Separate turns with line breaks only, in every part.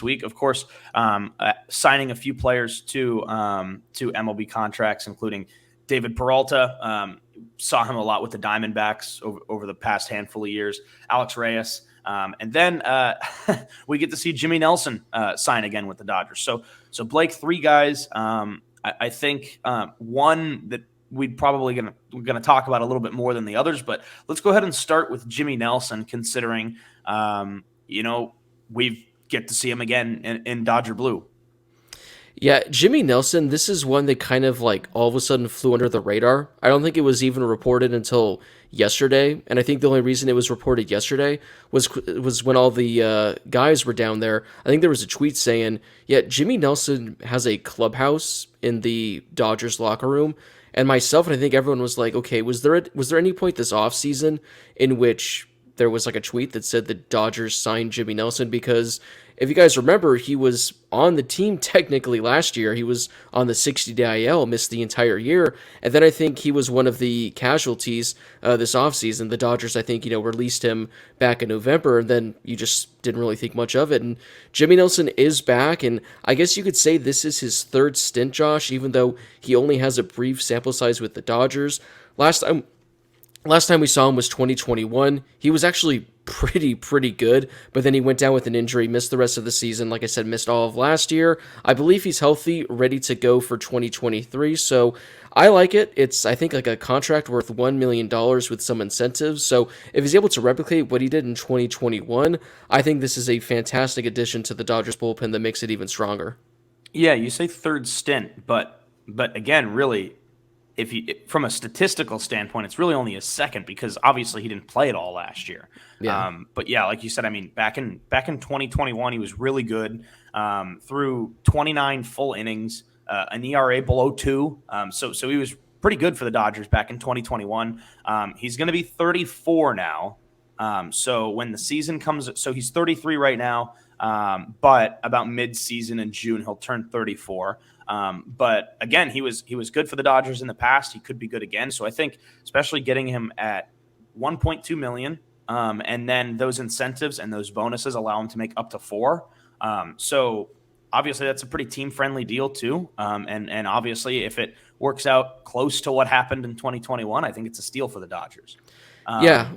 week. Of course, signing a few players to MLB contracts, including David Peralta. Saw him a lot with the Diamondbacks over the past handful of years. Alex Reyes. And then we get to see Jimmy Nelson sign again with the Dodgers. So Blake, three guys. I think one that we're probably gonna talk about a little bit more than the others, but let's go ahead and start with Jimmy Nelson, considering we get to see him again in Dodger blue.
Yeah, Jimmy Nelson, this is one that kind of like all of a sudden flew under the radar. I don't think it was even reported until yesterday, and I think the only reason it was reported yesterday was when all the guys were down there. I think there was a tweet saying, yeah, Jimmy Nelson has a clubhouse in the Dodgers locker room, and myself and I think everyone was like, okay, was there any point this offseason in which there was like a tweet that said the Dodgers signed Jimmy Nelson? Because if you guys remember, he was on the team technically last year. He was on the 60-day IL, missed the entire year. And then I think he was one of the casualties this offseason. The Dodgers, I think, released him back in November, and then you just didn't really think much of it. And Jimmy Nelson is back, and I guess you could say this is his third stint, Josh, even though he only has a brief sample size with the Dodgers. Last time we saw him was 2021. He was actually pretty good, but then he went down with an injury, missed the rest of the season. Like I said, missed all of last year. I believe he's healthy, ready to go for 2023. So I like it. It's, I think, like a contract worth $1 million with some incentives. So if he's able to replicate what he did in 2021, I think this is a fantastic addition to the Dodgers bullpen that makes it even stronger.
Yeah, you say third stint, but again, really, from a statistical standpoint, it's really only a second, because obviously he didn't play it all last year.
Yeah.
But yeah, like you said, I mean, back in 2021, he was really good, through 29 full innings, an ERA below 2. So he was pretty good for the Dodgers back in 2021. He's going to be 34 now. So when the season comes, so he's 33 right now, but about mid-season in June, he'll turn 34. But again, he was good for the Dodgers in the past. He could be good again. So I think, especially getting him at $1.2 million, and then those incentives and those bonuses allow him to make up to $4 million. So obviously that's a pretty team-friendly deal too. And obviously, if it works out close to what happened in 2021, I think it's a steal for the Dodgers.
Yeah.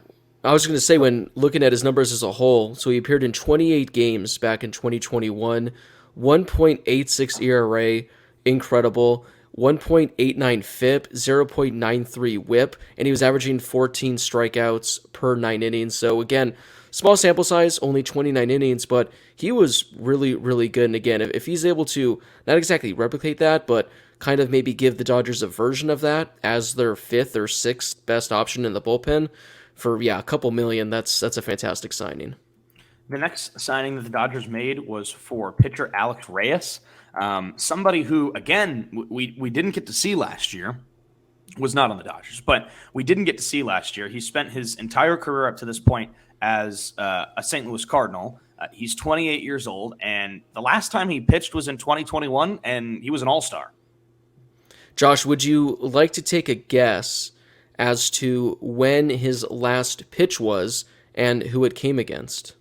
I was going to say, when looking at his numbers as a whole, so he appeared in 28 games back in 2021, 1.86 ERA, incredible, 1.89 FIP, 0.93 WHIP, and he was averaging 14 strikeouts per 9 innings. So again, small sample size, only 29 innings, but he was really good. And again, if he's able to not exactly replicate that, but kind of maybe give the Dodgers a version of that as their 5th or 6th best option in the bullpen for, a couple million, that's a fantastic signing.
The next signing that the Dodgers made was for pitcher Alex Reyes, somebody who, again, we didn't get to see last year, was not on the Dodgers, but we didn't get to see last year. He spent his entire career up to this point as a St. Louis Cardinal. He's 28 years old, and the last time he pitched was in 2021, and he was an all-star.
Josh, would you like to take a guess as to when his last pitch was and who it came against?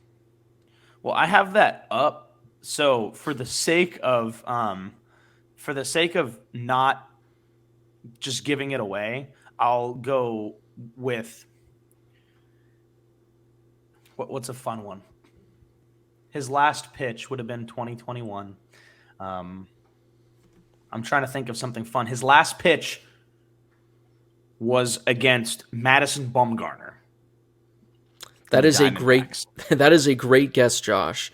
Well, I have that up. So for the sake of not just giving it away, I'll go with what's a fun one. His last pitch would have been 2021. I'm trying to think of something fun. His last pitch was against Madison Bumgarner.
That is a great guess, Josh.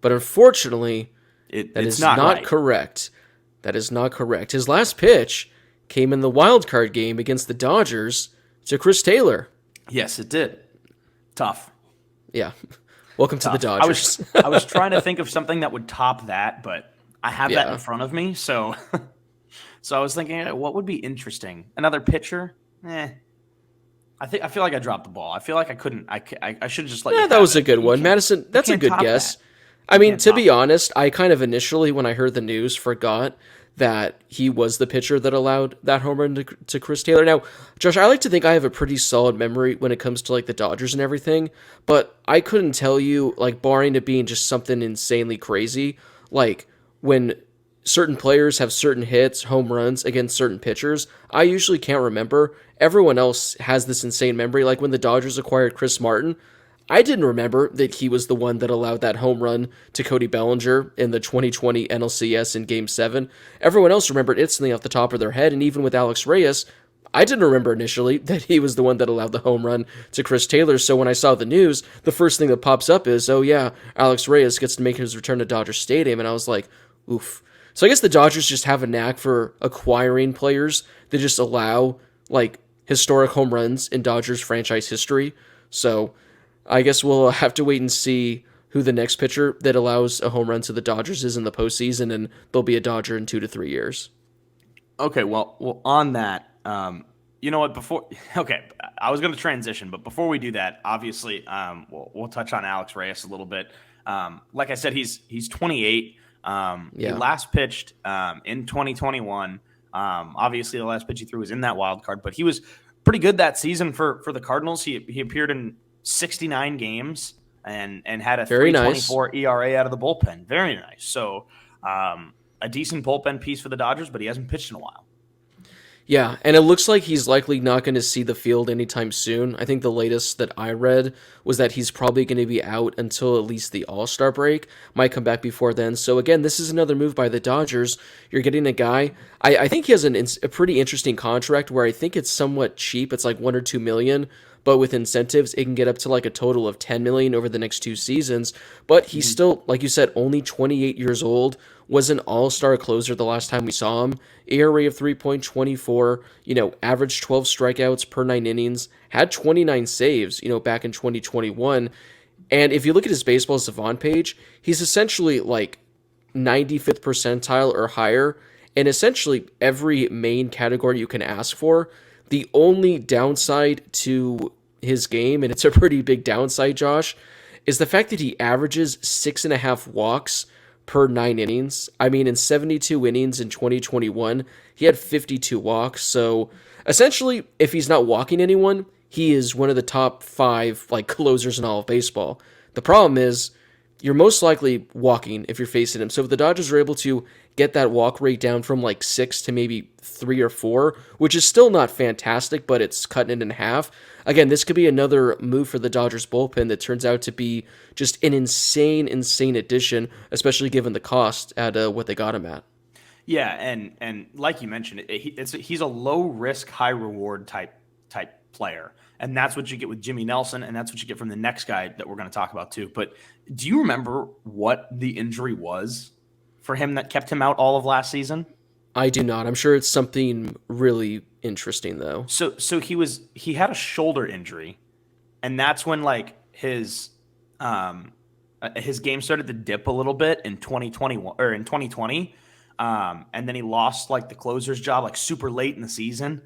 But unfortunately, it's not right. Correct. That is not correct. His last pitch came in the wild card game against the Dodgers to Chris Taylor.
Yes, it did. Tough.
Yeah. Welcome to the Dodgers.
I was trying to think of something that would top that, but I have that in front of me. So I was thinking, what would be interesting? Another pitcher? I feel like I dropped the ball. I feel like I couldn't. I should have just let you.
Yeah, that was a good one, Madison. That's a good guess. I mean, to be honest, I kind of initially, when I heard the news, forgot that he was the pitcher that allowed that home run to Chris Taylor. Now, Josh, I like to think I have a pretty solid memory when it comes to like the Dodgers and everything, but I couldn't tell you, like, barring it being just something insanely crazy, like when certain players have certain hits, home runs against certain pitchers, I usually can't remember. Everyone else has this insane memory. Like when the Dodgers acquired Chris Martin, I didn't remember that he was the one that allowed that home run to Cody Bellinger in the 2020 NLCS in Game 7. Everyone else remembered instantly off the top of their head, and even with Alex Reyes, I didn't remember initially that he was the one that allowed the home run to Chris Taylor. So when I saw the news, the first thing that pops up is, oh yeah, Alex Reyes gets to make his return to Dodger Stadium, and I was like, oof. So I guess the Dodgers just have a knack for acquiring players that just allow like historic home runs in Dodgers franchise history. So I guess we'll have to wait and see who the next pitcher that allows a home run to the Dodgers is in the postseason, and there'll be a Dodger in 2 to 3 years.
Okay, well, on that, you know what? I was going to transition, but before we do that, obviously, we'll touch on Alex Reyes a little bit. Like I said, he's 28. He last pitched in 2021. Obviously, the last pitch he threw was in that wild card, but he was pretty good that season for the Cardinals. He appeared in 69 games and had a 3.24 ERA out of the bullpen. Very nice. So a decent bullpen piece for the Dodgers, but he hasn't pitched in a while.
Yeah, and it looks like he's likely not going to see the field anytime soon. I think the latest that I read was that he's probably going to be out until at least the All-Star break. Might come back before then. So again, this is another move by the Dodgers. You're getting a guy. I think he has a pretty interesting contract where I think it's somewhat cheap. It's like $1 or $2 million. But with incentives, it can get up to like a total of $10 million over the next 2 seasons. But he's still, like you said, only 28 years old. Was an all-star closer the last time we saw him. ERA of 3.24, averaged 12 strikeouts per 9 innings, had 29 saves, back in 2021. And if you look at his baseball savant page, he's essentially like 95th percentile or higher in essentially every main category you can ask for. The only downside to his game, and it's a pretty big downside, Josh, is the fact that he averages 6.5 walks per 9 innings. I mean, in 72 innings in 2021, he had 52 walks. So essentially, if he's not walking anyone, he is one of the top 5 like closers in all of baseball. The problem is you're most likely walking if you're facing him. So if the Dodgers are able to get that walk rate down from like 6 to maybe 3 or 4, which is still not fantastic, but it's cutting it in half. Again, this could be another move for the Dodgers bullpen that turns out to be just an insane addition, especially given the cost at what they got him at.
Yeah, and like you mentioned, he's a low risk, high reward type player, and that's what you get with Jimmy Nelson, and that's what you get from the next guy that we're going to talk about too. But do you remember what the injury was for him that kept him out all of last season?
I do not. I'm sure it's something really interesting though.
So he had a shoulder injury, and that's when like his game started to dip a little bit in 2021 or in 2020. And then he lost like the closer's job like super late in the season.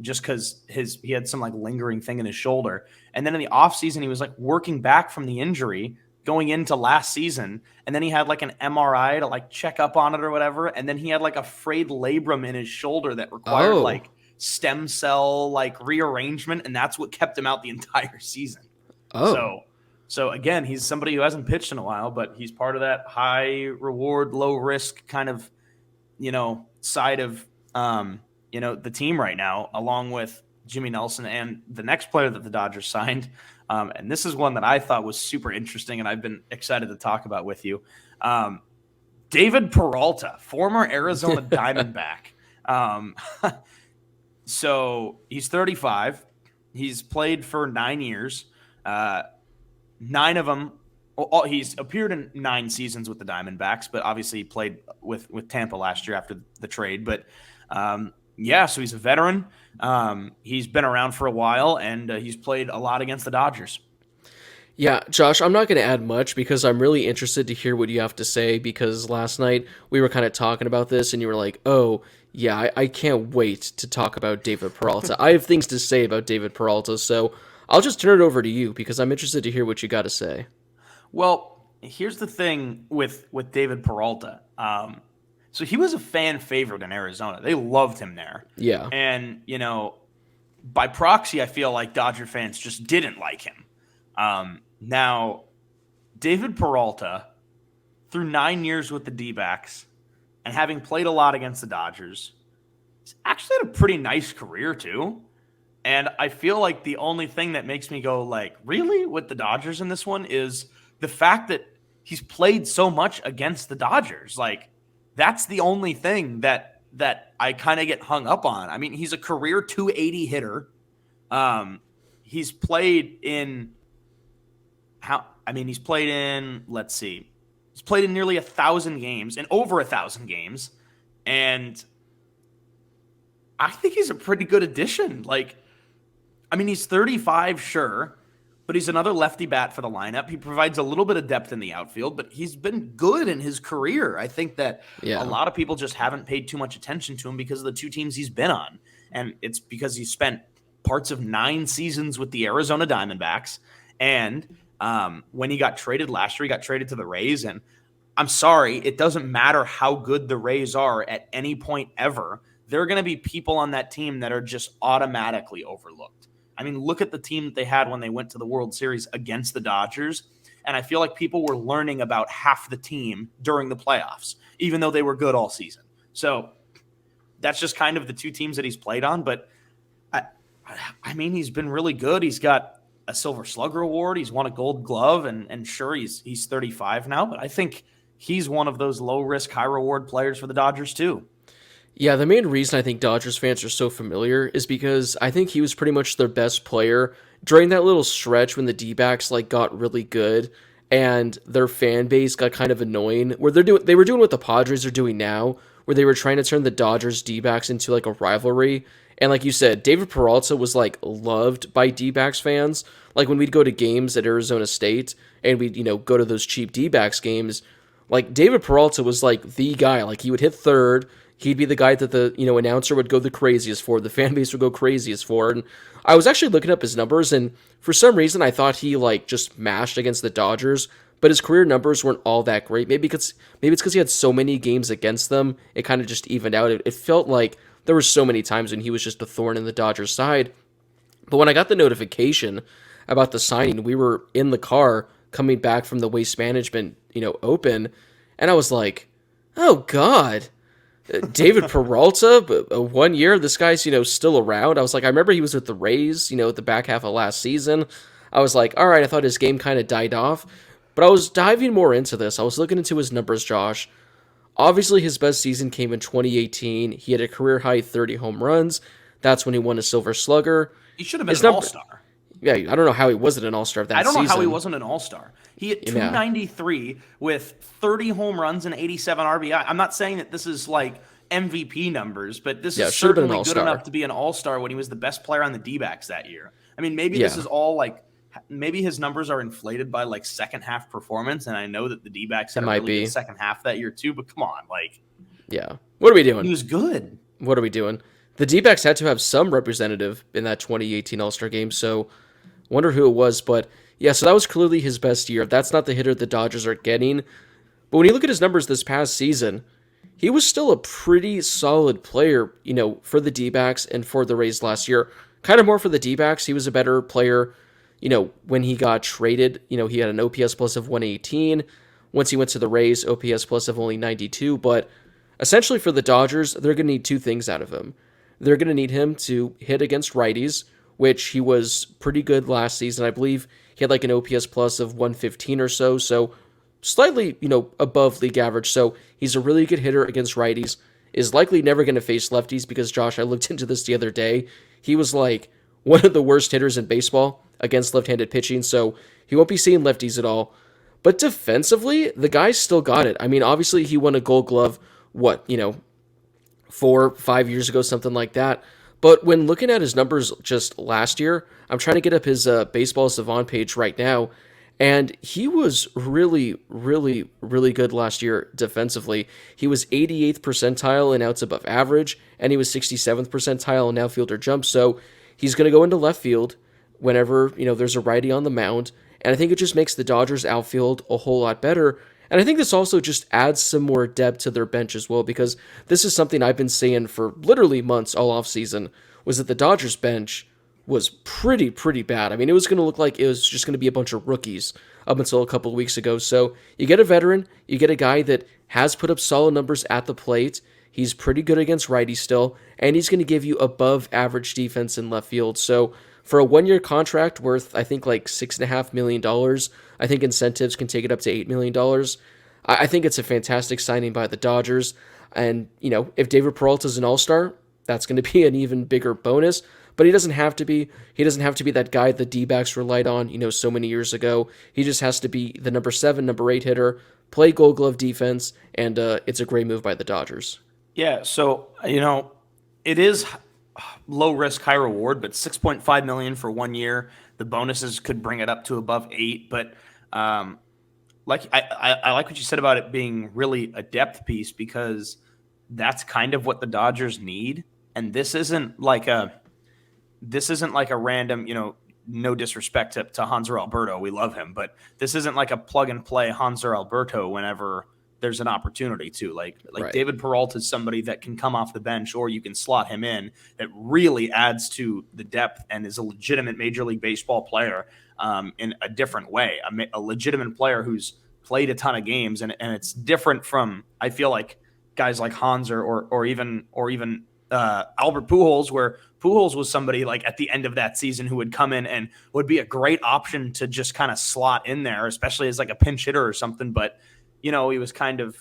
Just because he had some like lingering thing in his shoulder. And then in the offseason, he was like working back from the injury going into last season. And then he had like an MRI to like check up on it or whatever. And then he had like a frayed labrum in his shoulder that required like stem cell like rearrangement. And that's what kept him out the entire season. So again, he's somebody who hasn't pitched in a while, but he's part of that high reward, low risk kind of, side of, the team right now, along with Jimmy Nelson and the next player that the Dodgers signed. And this is one that I thought was super interesting and I've been excited to talk about with you. David Peralta, former Arizona Diamondback. So he's 35. He's played for 9 years. 9 of them, he's appeared in 9 seasons with the Diamondbacks, but obviously he played with Tampa last year after the trade. But so he's a veteran. He's been around for a while, and he's played a lot against the Dodgers.
Yeah, Josh, I'm not going to add much because I'm really interested to hear what you have to say, because last night we were kind of talking about this, and you were like, oh, yeah, I can't wait to talk about David Peralta. I have things to say about David Peralta, so I'll just turn it over to you because I'm interested to hear what you got to say.
Well, here's the thing with David Peralta. So he was a fan favorite in Arizona. They loved him there.
Yeah.
And, by proxy, I feel like Dodger fans just didn't like him. Now, David Peralta, through 9 years with the D-backs and having played a lot against the Dodgers, he's actually had a pretty nice career too. And I feel like the only thing that makes me go like, really, with the Dodgers in this one is the fact that he's played so much against the Dodgers. Like, that's the only thing that I kind of get hung up on. I mean, he's a career 280 hitter. He's played in he's played in, let's see, he's played in nearly 1,000 games, in over 1,000 games, and I think he's a pretty good addition. Like, I mean, he's 35, sure, but he's another lefty bat for the lineup. He provides a little bit of depth in the outfield, but he's been good in his career. I think that a lot of people just haven't paid too much attention to him because of the two teams he's been on. And it's because he spent parts of 9 seasons with the Arizona Diamondbacks. And when he got traded last year, he got traded to the Rays. And I'm sorry, it doesn't matter how good the Rays are at any point ever. There are going to be people on that team that are just automatically overlooked. I mean, look at the team that they had when they went to the World Series against the Dodgers. And I feel like people were learning about half the team during the playoffs, even though they were good all season. So that's just kind of the two teams that he's played on. But I mean, he's been really good. He's got a Silver Slugger award. He's won a Gold Glove. And sure, he's 35 now. But I think he's one of those low-risk, high-reward players for the Dodgers too.
Yeah, the main reason I think Dodgers fans are so familiar is because I think he was pretty much their best player during that little stretch when the D-backs got really good and their fan base got kind of annoying. Where they were doing what the Padres are doing now, where they were trying to turn the Dodgers D-backs into a rivalry. And like you said, David Peralta was loved by D-backs fans. Like when we'd go to games at Arizona State and we'd go to those cheap D-backs games, David Peralta was the guy. He would hit third. He'd be the guy that the announcer would go the craziest for, the fan base would go craziest for. And I was actually looking up his numbers, and for some reason I thought he just mashed against the Dodgers, but his career numbers weren't all that great. Maybe it's because he had so many games against them, it kind of just evened out. It felt like there were so many times when he was just a thorn in the Dodgers' side. But when I got the notification about the signing, we were in the car coming back from the Waste Management Open, and I was like, oh God. David Peralta, 1 year, this guy's, still around. I was like, I remember he was with the Rays, at the back half of last season. I was like, all right, I thought his game kind of died off. But I was diving more into this. I was looking into his numbers, Josh. Obviously, his best season came in 2018. He had a career-high 30 home runs. That's when he won a Silver Slugger.
He should have been an all-star.
Yeah, I don't know how he wasn't an all-star that season.
I don't know how he wasn't an all-star. He hit 293 with 30 home runs and 87 RBI. I'm not saying that this is MVP numbers, but this is certainly good enough to be an all-star when he was the best player on the D-backs that year. I mean, maybe this is all maybe his numbers are inflated by second half performance, and I know that the D-backs had a really good second half that year too, but come on,
yeah. What are we doing?
He was good.
What are we doing? The D-backs had to have some representative in that 2018 All-Star game, so wonder who it was, but yeah, so that was clearly his best year. That's not the hitter the Dodgers are getting. But when you look at his numbers this past season, he was still a pretty solid player, for the D-backs and for the Rays last year. Kind of more for the D-backs. He was a better player, when he got traded. He had an OPS plus of 118. Once he went to the Rays, OPS plus of only 92. But essentially for the Dodgers, they're going to need two things out of him. They're going to need him to hit against righties, which he was pretty good last season. I believe he had an OPS plus of 115 or so, so slightly, above league average. So he's a really good hitter against righties, is likely never going to face lefties because, Josh, I looked into this the other day. He was one of the worst hitters in baseball against left-handed pitching, so he won't be seeing lefties at all. But defensively, the guy's still got it. I mean, obviously he won a Gold Glove, 4-5 years ago, something like that. But when looking at his numbers just last year, I'm trying to get up his Baseball Savant page right now, and he was really, really, really good last year defensively. He was 88th percentile in outs above average, and he was 67th percentile in outfielder jump. So he's going to go into left field whenever there's a righty on the mound, and I think it just makes the Dodgers outfield a whole lot better. And I think this also just adds some more depth to their bench as well, because this is something I've been saying for literally months all off season, was that the Dodgers bench was pretty bad. I mean, it was going to look like it was just going to be a bunch of rookies up until a couple of weeks ago. So you get a veteran, you get a guy that has put up solid numbers at the plate. He's pretty good against righties still, and he's going to give you above average defense in left field. So for a 1 year contract worth, I think like $6.5 million, I think incentives can take it up to $8 million. I think it's a fantastic signing by the Dodgers. And, if David Peralta's an all-star, that's going to be an even bigger bonus. But he doesn't have to be. He doesn't have to be that guy the D-backs relied on, so many years ago. He just has to be the number 7, number 8 hitter, play Gold Glove defense, and it's a great move by the Dodgers.
Yeah, so it is low risk, high reward, but 6.5 million for 1 year. The bonuses could bring it up to above 8, but like I like what you said about it being really a depth piece, because that's kind of what the Dodgers need. And this isn't like a random, no disrespect to Hanser Alberto. We love him, but this isn't like a plug and play Hanser Alberto whenever there's an opportunity to. Like
Right.
David Peralta is somebody that can come off the bench, or you can slot him in, that really adds to the depth and is a legitimate Major League Baseball player in a different way. A legitimate player who's played a ton of games, and it's different from, I feel like, guys like Hanser or even Albert Pujols, where Pujols was somebody like at the end of that season who would come in and would be a great option to just kind of slot in there, especially as like a pinch hitter or something. But, he was kind of,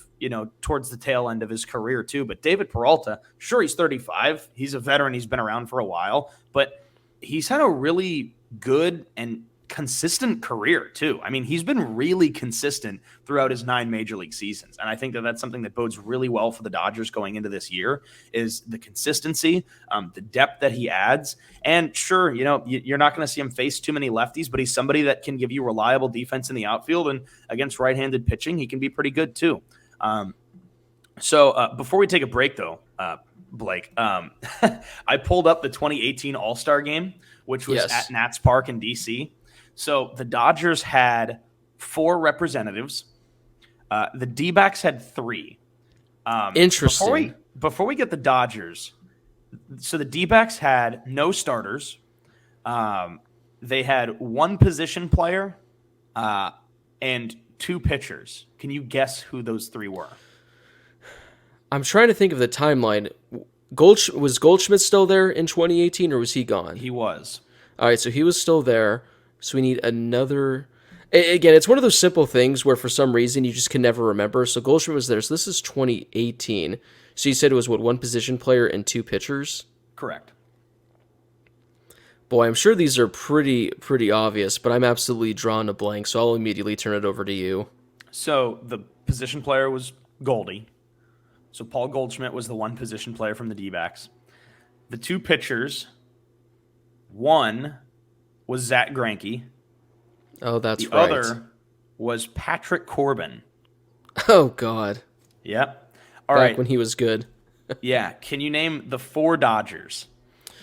towards the tail end of his career too. But David Peralta, sure, he's 35. He's a veteran. He's been around for a while, but he's had a really good and consistent career too. I mean, he's been really consistent throughout his 9 major league seasons. And I think that that's something that bodes really well for the Dodgers going into this year, is the consistency, the depth that he adds. And sure, you're not going to see him face too many lefties, but he's somebody that can give you reliable defense in the outfield, and against right-handed pitching, he can be pretty good too. So before we take a break though, Blake, I pulled up the 2018 All-Star game, which was at Nats Park in DC. So the Dodgers had 4 representatives. The D-backs had 3.
Interesting.
Before we get the Dodgers, so the D-backs had no starters. They had 1 position player and 2 pitchers. Can you guess who those 3 were?
I'm trying to think of the timeline. Was Goldschmidt still there in 2018, or was he gone?
He was.
All right, so he was still there. So we need another. Again, it's one of those simple things where for some reason you just can never remember. So Goldschmidt was there. So this is 2018. So you said it was 1 position player and 2 pitchers?
Correct.
Boy, I'm sure these are pretty obvious, but I'm absolutely drawn a blank. So I'll immediately turn it over to you.
So the position player was Goldie. So Paul Goldschmidt was the 1 position player from the D-backs. The 2 pitchers, one was Zach Greinke.
Oh, that's
the
right.
The other was Patrick Corbin.
Oh, God.
Yep.
All right. Back when he was good.
Yeah. Can you name the 4 Dodgers?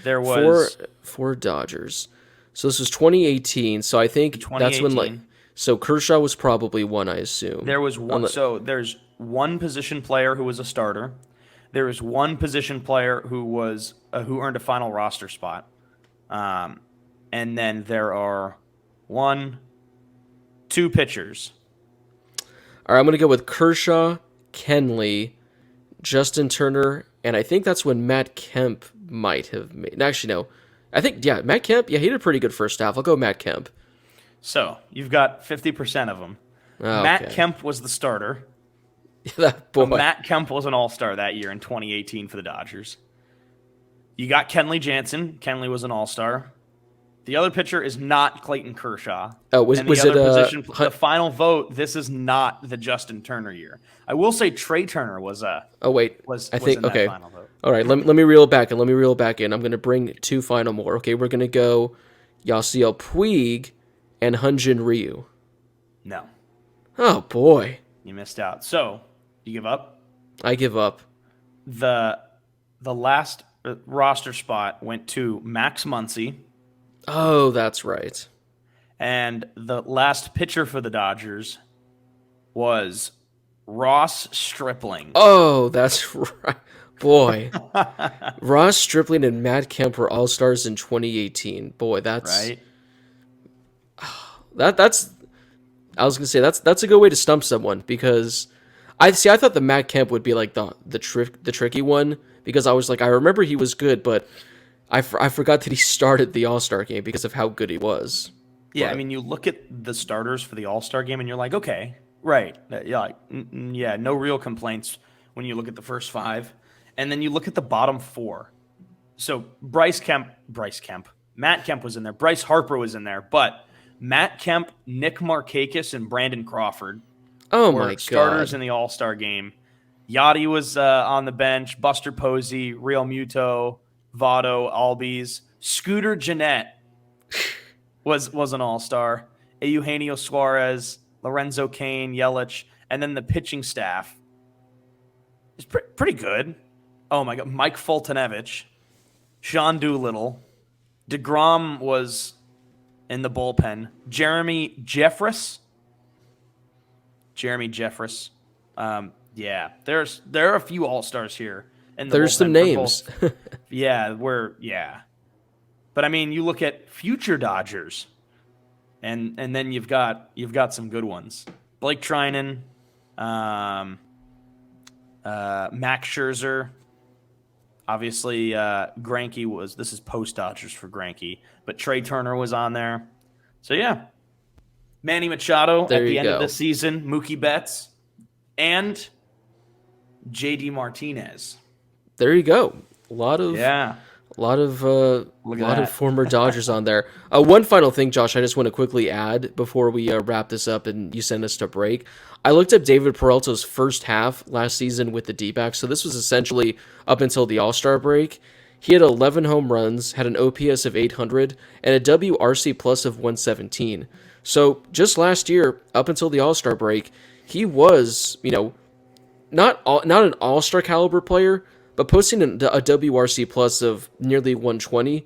There was...
Four Dodgers. So this was 2018. So I think that's when, so Kershaw was probably 1, I assume.
There was one. So there's 1 position player who was a starter. There was 1 position player who earned a final roster spot. And then there are 2 pitchers.
All right, I'm going to go with Kershaw, Kenley, Justin Turner, and I think that's when Matt Kemp might have made. Actually, no. I think, Matt Kemp, he did a pretty good first half. I'll go Matt Kemp.
So you've got 50% of them.
Oh,
Matt Kemp was the starter. Matt Kemp was an all-star that year in 2018 for the Dodgers. You got Kenley Jansen. Kenley was an all-star. The other pitcher is not Clayton Kershaw.
Oh, was it
the final vote? This is not the Justin Turner year. I will say Trey Turner was a.
Oh wait,
was
I think
in that
okay.
Final vote.
All right, let me reel back in. I'm going to bring 2 final more. Okay, we're going to go Yasiel Puig and Hyun-Jin Ryu.
No.
Oh boy,
you missed out. So you give up?
I give up.
The last roster spot went to Max Muncy.
Oh, that's right.
And the last pitcher for the Dodgers was Ross Stripling.
Oh, that's right. Boy, Ross Stripling and Matt Kemp were all stars in 2018. Boy,
Right?
that's I was gonna say that's a good way to stump someone because I thought the Matt Kemp would be like the tricky one because I was like I remember he was good, but I forgot that he started the All Star game because of how good he was.
Yeah, I
But
mean, you look at the starters for the All Star game, and you're like, okay, right, yeah, yeah, no real complaints when you look at the first five, and then you look at the bottom four. So Bryce Kemp, Matt Kemp was in there, Bryce Harper was in there, but Matt Kemp, Nick Markakis, and Brandon Crawford
oh
were
my
starters
god,
in the All Star game. Yachty was on the bench. Buster Posey, Real Muto, Votto, Albies, Scooter Jeanette was an All Star. Eugenio Suarez, Lorenzo Cain, Yelich, and then the pitching staff is pretty good. Oh my God, Mike Fultonevich, Sean Doolittle, DeGrom was in the bullpen. Jeremy Jeffress. Yeah, there are a few All Stars here in the
there's some
bullpen for
names.
both. Yeah. But I mean, you look at future Dodgers, and then you've got some good ones. Blake Trinan, um, Max Scherzer. Obviously, Greinke was. This is post Dodgers for Greinke, but Trey Turner was on there. So yeah, Manny Machado
There
at
you
the end of the
go.
season, Mookie Betts, and JD Martinez.
There you go. A lot of
Yeah,
A lot of
look
lot of
at
former Dodgers on there. One final thing, Josh, I just want to quickly add before we wrap this up and you send us to break. I looked up David Peralta's first half last season with the D-backs, so this was essentially up until the All-Star break. He had 11 home runs, had an OPS of 800, and a WRC plus of 117. So just last year, up until the All-Star break, he was, not an all-star caliber player, but posting a WRC plus of nearly 120,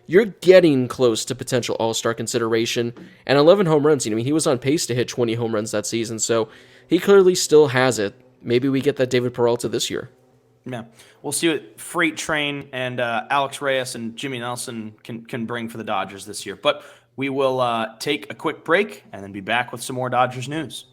you're getting close to potential all-star consideration. And 11 home runs, he was on pace to hit 20 home runs that season, so he clearly still has it. Maybe we get that David Peralta this year.
yeah. We'll see what Freight Train and Alex Reyes and Jimmy Nelson can bring for the Dodgers this year. But we will take a quick break and then be back with some more Dodgers news.